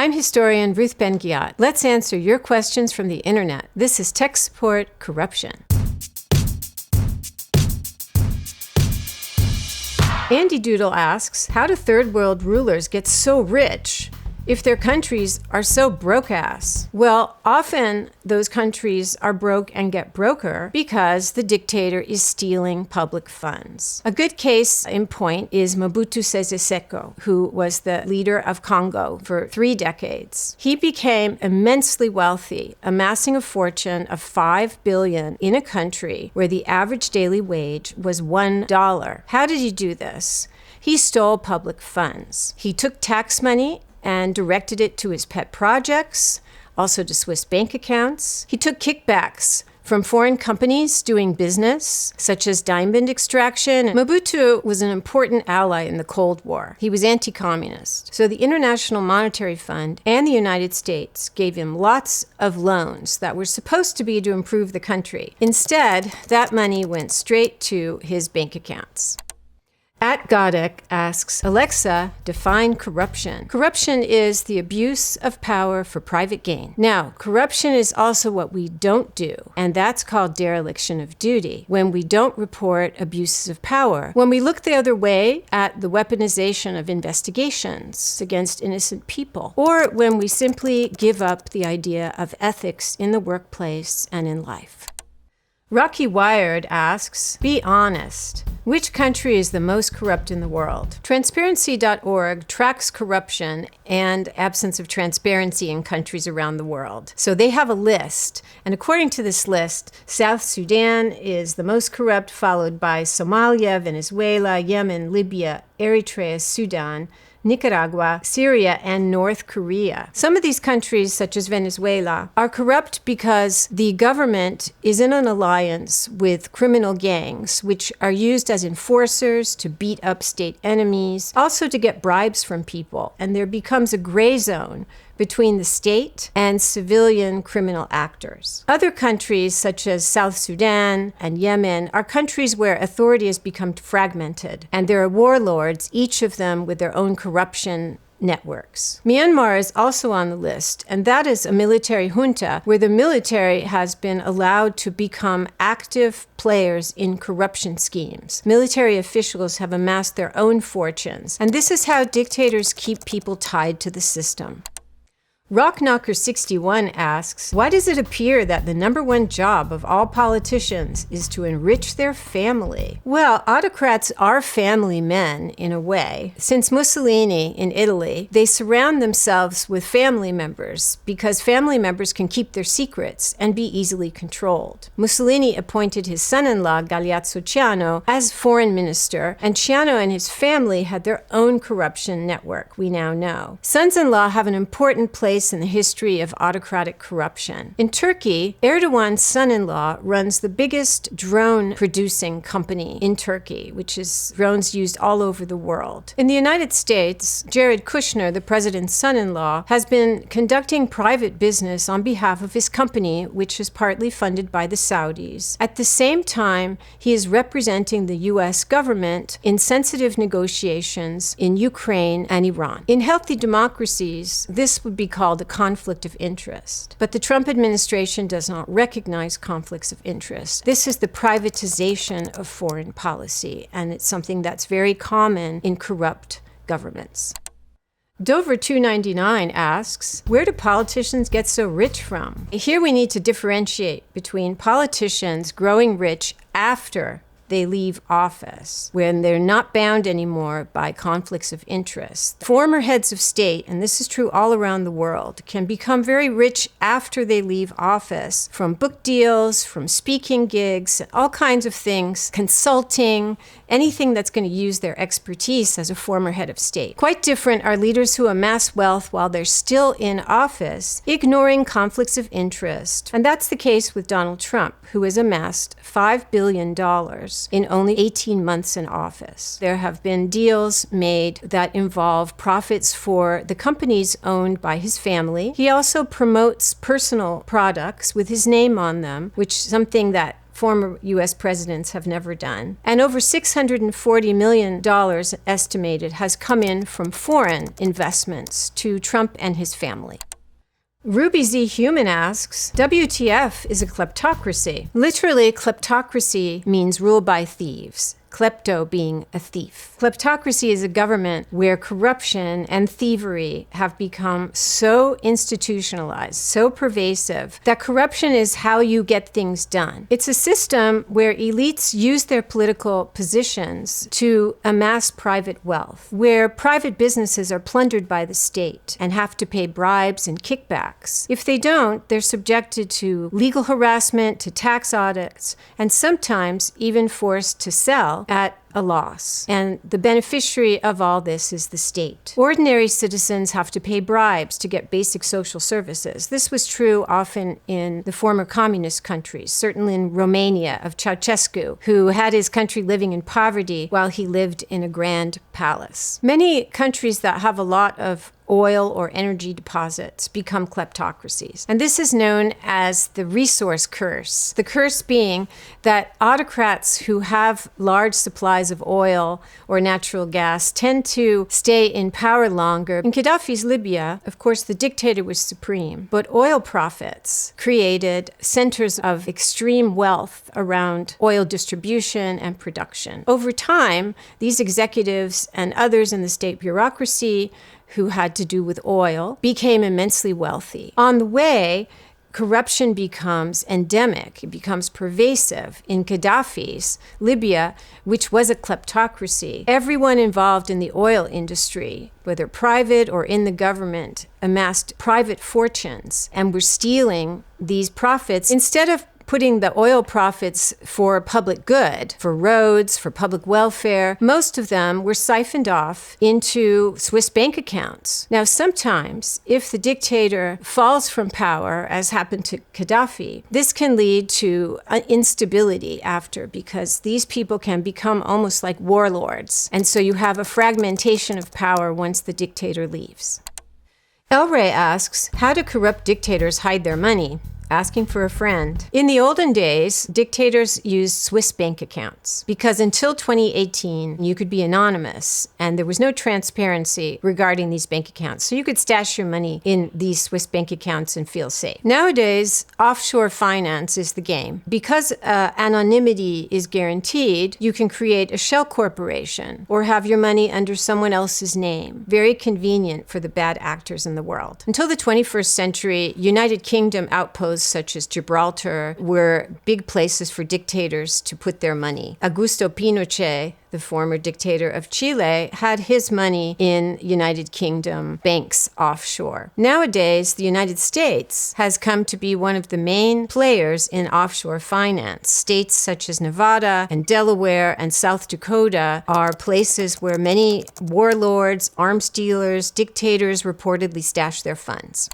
I'm historian Ruth Ben-Ghiat. Let's answer your questions from the internet. This is Tech Support Corruption. Andy Doodle asks, how do third world rulers get so rich if their countries are so broke-ass? Well, often those countries are broke and get broker because the dictator is stealing public funds. A good case in point is Mobutu Sese Seko, who was the leader of Congo for 3 decades. He became immensely wealthy, amassing a fortune of $5 billion in a country where the average daily wage was $1. How did he do this? He stole public funds. He took tax money and directed it to his pet projects, also to Swiss bank accounts. He took kickbacks from foreign companies doing business, such as diamond extraction. Mobutu was an important ally in the Cold War. He was anti-communist. So the International Monetary Fund and the United States gave him lots of loans that were supposed to be to improve the country. Instead, that money went straight to his bank accounts. @Godek asks, Alexa, define corruption. Corruption is the abuse of power for private gain. Now, corruption is also what we don't do, and that's called dereliction of duty, when we don't report abuses of power. When we look the other way at the weaponization of investigations against innocent people, or when we simply give up the idea of ethics in the workplace and in life. Rocky Wired asks, be honest. Which country is the most corrupt in the world? Transparency.org tracks corruption and absence of transparency in countries around the world. So they have a list, and according to this list, South Sudan is the most corrupt, followed by Somalia, Venezuela, Yemen, Libya, Eritrea, Sudan, Nicaragua, Syria, and North Korea. Some of these countries, such as Venezuela, are corrupt because the government is in an alliance with criminal gangs, which are used as enforcers to beat up state enemies, also to get bribes from people. And there becomes a gray zone between the state and civilian criminal actors. Other countries, such as South Sudan and Yemen, are countries where authority has become fragmented, and there are warlords, each of them with their own corruption networks. Myanmar is also on the list, and that is a military junta where the military has been allowed to become active players in corruption schemes. Military officials have amassed their own fortunes, and this is how dictators keep people tied to the system. Rockknocker61 asks, why does it appear that the #1 job of all politicians is to enrich their family? Well, autocrats are family men in a way. Since Mussolini in Italy, they surround themselves with family members because family members can keep their secrets and be easily controlled. Mussolini appointed his son-in-law, Galeazzo Ciano, as foreign minister, and Ciano and his family had their own corruption network, we now know. Sons-in-law have an important place in the history of autocratic corruption. In Turkey, Erdogan's son-in-law runs the biggest drone-producing company in Turkey, which is drones used all over the world. In the United States, Jared Kushner, the president's son-in-law, has been conducting private business on behalf of his company, which is partly funded by the Saudis. At the same time, he is representing the U.S. government in sensitive negotiations in Ukraine and Iran. In healthy democracies, this would be called a conflict of interest. But the Trump administration does not recognize conflicts of interest. This is the privatization of foreign policy, and it's something that's very common in corrupt governments. Dover299 asks, where do politicians get so rich from? Here we need to differentiate between politicians growing rich after they leave office, when they're not bound anymore by conflicts of interest. Former heads of state, and this is true all around the world, can become very rich after they leave office from book deals, from speaking gigs, all kinds of things, consulting, anything that's going to use their expertise as a former head of state. Quite different are leaders who amass wealth while they're still in office, ignoring conflicts of interest. And that's the case with Donald Trump, who has amassed $5 billion in only 18 months in office. There have been deals made that involve profits for the companies owned by his family. He also promotes personal products with his name on them, which is something that former U.S. presidents have never done. And over $640 million estimated has come in from foreign investments to Trump and his family. Ruby Z. Human asks, WTF is a kleptocracy? Literally, kleptocracy means rule by thieves. Klepto being a thief. Kleptocracy is a government where corruption and thievery have become so institutionalized, so pervasive, that corruption is how you get things done. It's a system where elites use their political positions to amass private wealth, where private businesses are plundered by the state and have to pay bribes and kickbacks. If they don't, they're subjected to legal harassment, to tax audits, and sometimes even forced to sell at a loss. And the beneficiary of all this is the state. Ordinary citizens have to pay bribes to get basic social services. This was true often in the former communist countries, certainly in Romania of Ceausescu, who had his country living in poverty while he lived in a grand palace. Many countries that have a lot of oil or energy deposits become kleptocracies. And this is known as the resource curse. The curse being that autocrats who have large supplies of oil or natural gas tend to stay in power longer. In Gaddafi's Libya, of course, the dictator was supreme, but oil profits created centers of extreme wealth around oil distribution and production. Over time, these executives and others in the state bureaucracy who had to do with oil became immensely wealthy. On the way, corruption becomes endemic, it becomes pervasive. In Gaddafi's Libya, which was a kleptocracy, everyone involved in the oil industry, whether private or in the government, amassed private fortunes and were stealing these profits instead of putting the oil profits for public good, for roads, for public welfare. Most of them were siphoned off into Swiss bank accounts. Now, sometimes, if the dictator falls from power, as happened to Gaddafi, this can lead to instability after, because these people can become almost like warlords. And so you have a fragmentation of power once the dictator leaves. El Rey asks, how do corrupt dictators hide their money? Asking for a friend. In the olden days, dictators used Swiss bank accounts because until 2018, you could be anonymous and there was no transparency regarding these bank accounts. So you could stash your money in these Swiss bank accounts and feel safe. Nowadays, offshore finance is the game. Because anonymity is guaranteed, you can create a shell corporation or have your money under someone else's name. Very convenient for the bad actors in the world. Until the 21st century, United Kingdom outposts such as Gibraltar were big places for dictators to put their money. Augusto Pinochet, the former dictator of Chile, had his money in United Kingdom banks offshore. Nowadays, the United States has come to be one of the main players in offshore finance. States such as Nevada and Delaware and South Dakota are places where many warlords, arms dealers, dictators reportedly stash their funds.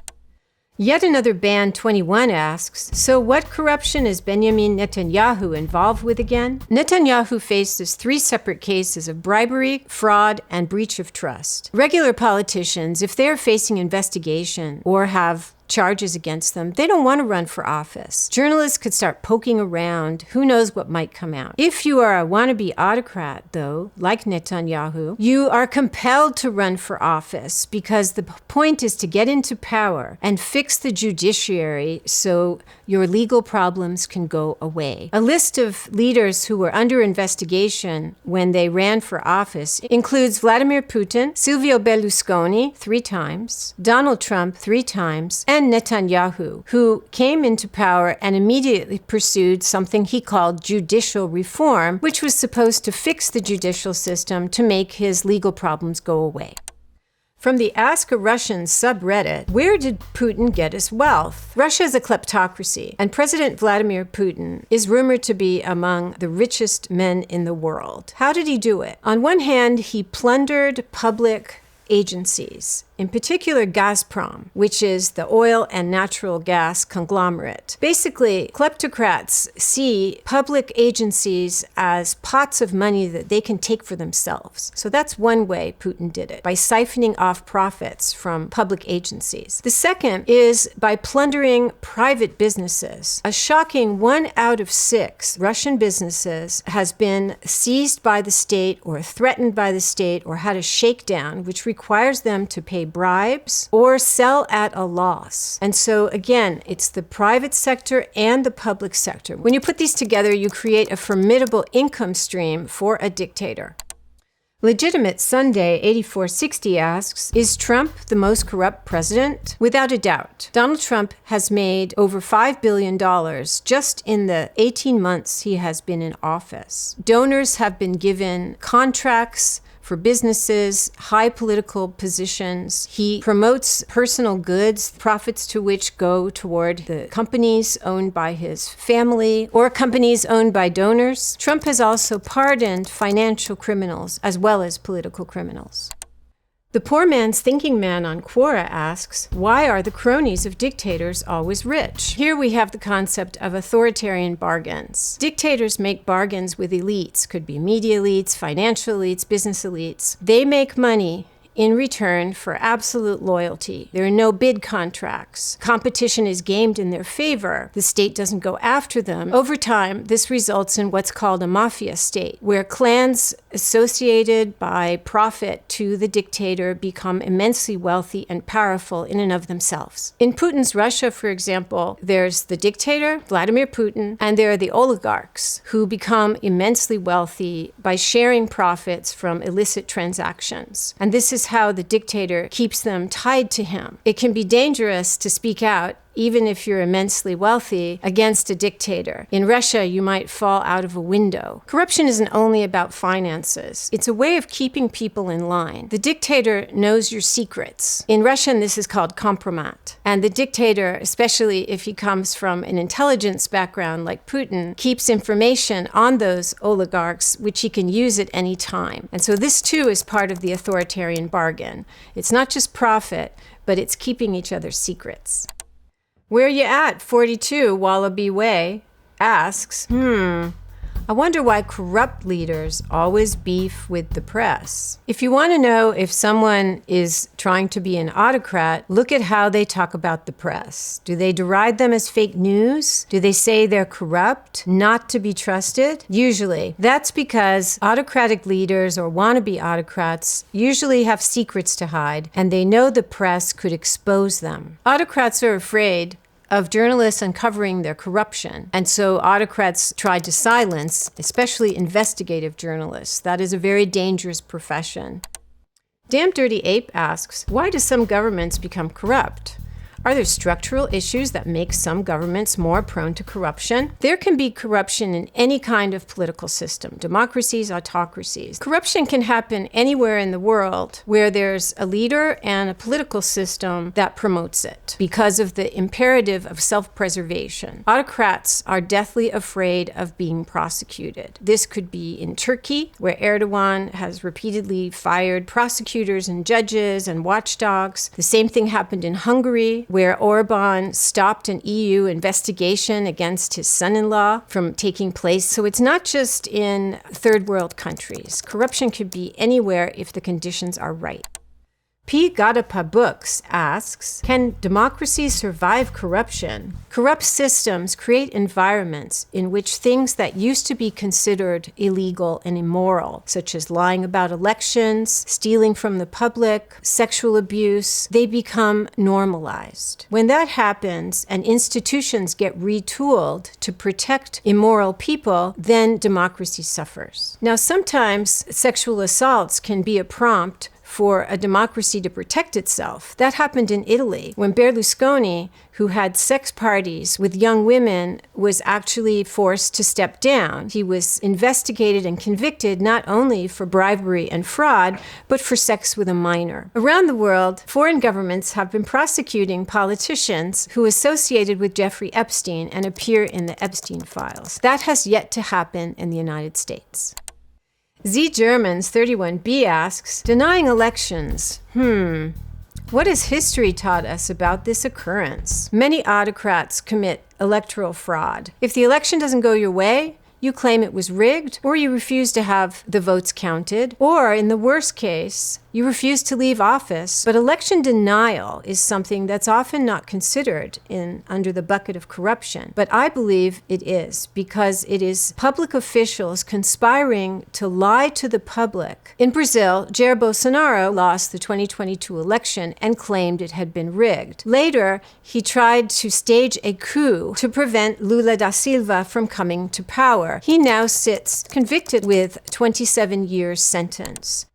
Yet another Band 21 asks, so what corruption is Benjamin Netanyahu involved with again? Netanyahu faces 3 separate cases of bribery, fraud, and breach of trust. Regular politicians, if they're facing investigation or have charges against them, they don't want to run for office. Journalists could start poking around. Who knows what might come out? If you are a wannabe autocrat, though, like Netanyahu, you are compelled to run for office because the point is to get into power and fix the judiciary so your legal problems can go away. A list of leaders who were under investigation when they ran for office includes Vladimir Putin, Silvio Berlusconi 3 times, Donald Trump 3 times, and Netanyahu, who came into power and immediately pursued something he called judicial reform, which was supposed to fix the judicial system to make his legal problems go away. From the Ask a Russian subreddit, where did Putin get his wealth? Russia is a kleptocracy, and President Vladimir Putin is rumored to be among the richest men in the world. How did he do it? On one hand, he plundered public agencies in particular Gazprom, which is the oil and natural gas conglomerate. Basically, kleptocrats see public agencies as pots of money that they can take for themselves. So that's one way Putin did it, by siphoning off profits from public agencies. The second is by plundering private businesses. A shocking 1 out of 6 Russian businesses has been seized by the state or threatened by the state or had a shakedown, which requires them to pay bribes or sell at a loss. And so again, it's the private sector and the public sector. When you put these together, you create a formidable income stream for a dictator. Legitimate Sunday 8460 asks, is Trump the most corrupt president? Without a doubt. Donald Trump has made over $5 billion just in the 18 months he has been in office. Donors have been given contracts for businesses, high political positions. He promotes personal goods, profits to which go toward the companies owned by his family or companies owned by donors. Trump has also pardoned financial criminals as well as political criminals. The Poor Man's Thinking Man on Quora asks, why are the cronies of dictators always rich? Here we have the concept of authoritarian bargains. Dictators make bargains with elites, could be media elites, financial elites, business elites. They make money in return for absolute loyalty. There are no bid contracts. Competition is gamed in their favor. The state doesn't go after them. Over time, this results in what's called a mafia state, where clans associated by profit to the dictator become immensely wealthy and powerful in and of themselves. In Putin's Russia, for example, there's the dictator, Vladimir Putin, and there are the oligarchs who become immensely wealthy by sharing profits from illicit transactions. And this is how the dictator keeps them tied to him. It can be dangerous to speak out, even if you're immensely wealthy, against a dictator. In Russia, you might fall out of a window. Corruption isn't only about finances. It's a way of keeping people in line. The dictator knows your secrets. In Russian, this is called kompromat. And the dictator, especially if he comes from an intelligence background like Putin, keeps information on those oligarchs, which he can use at any time. And so this too is part of the authoritarian bargain. It's not just profit, but it's keeping each other's secrets. Where you at, 42 Wallaby Way asks, I wonder why corrupt leaders always beef with the press. If you want to know if someone is trying to be an autocrat, look at how they talk about the press. Do they deride them as fake news? Do they say they're corrupt, not to be trusted? Usually. That's because autocratic leaders or wannabe autocrats usually have secrets to hide, and they know the press could expose them. Autocrats are afraid of journalists uncovering their corruption. And so autocrats try to silence, especially investigative journalists. That is a very dangerous profession. Damn Dirty Ape asks, why do some governments become corrupt? Are there structural issues that make some governments more prone to corruption? There can be corruption in any kind of political system, democracies, autocracies. Corruption can happen anywhere in the world where there's a leader and a political system that promotes it because of the imperative of self-preservation. Autocrats are deathly afraid of being prosecuted. This could be in Turkey, where Erdogan has repeatedly fired prosecutors and judges and watchdogs. The same thing happened in Hungary, where Orban stopped an EU investigation against his son-in-law from taking place. So it's not just in third world countries. Corruption could be anywhere if the conditions are right. P. Gadapa Books asks, can democracies survive corruption? Corrupt systems create environments in which things that used to be considered illegal and immoral, such as lying about elections, stealing from the public, sexual abuse, they become normalized. When that happens and institutions get retooled to protect immoral people, then democracy suffers. Now, sometimes sexual assaults can be a prompt for a democracy to protect itself. That happened in Italy when Berlusconi, who had sex parties with young women, was actually forced to step down. He was investigated and convicted not only for bribery and fraud, but for sex with a minor. Around the world, foreign governments have been prosecuting politicians who associated with Jeffrey Epstein and appear in the Epstein files. That has yet to happen in the United States. Z Germans 31B asks, denying elections, What has history taught us about this occurrence? Many autocrats commit electoral fraud. If the election doesn't go your way, you claim it was rigged, or you refuse to have the votes counted, or in the worst case, you refuse to leave office. But election denial is something that's often not considered under the bucket of corruption. But I believe it is, because it is public officials conspiring to lie to the public. In Brazil, Jair Bolsonaro lost the 2022 election and claimed it had been rigged. Later, he tried to stage a coup to prevent Lula da Silva from coming to power. He now sits convicted with 27 years sentence.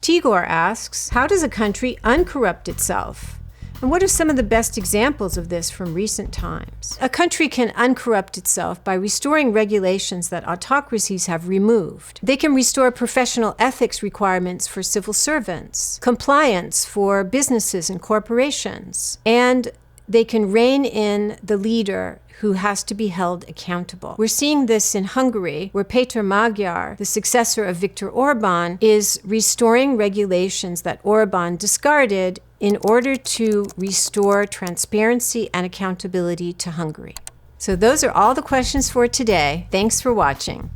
Tigor asks, how does a country uncorrupt itself? And what are some of the best examples of this from recent times? A country can uncorrupt itself by restoring regulations that autocracies have removed. They can restore professional ethics requirements for civil servants, compliance for businesses and corporations, and they can rein in the leader who has to be held accountable. We're seeing this in Hungary, where Péter Magyar, the successor of Viktor Orban, is restoring regulations that Orban discarded in order to restore transparency and accountability to Hungary. So those are all the questions for today. Thanks for watching.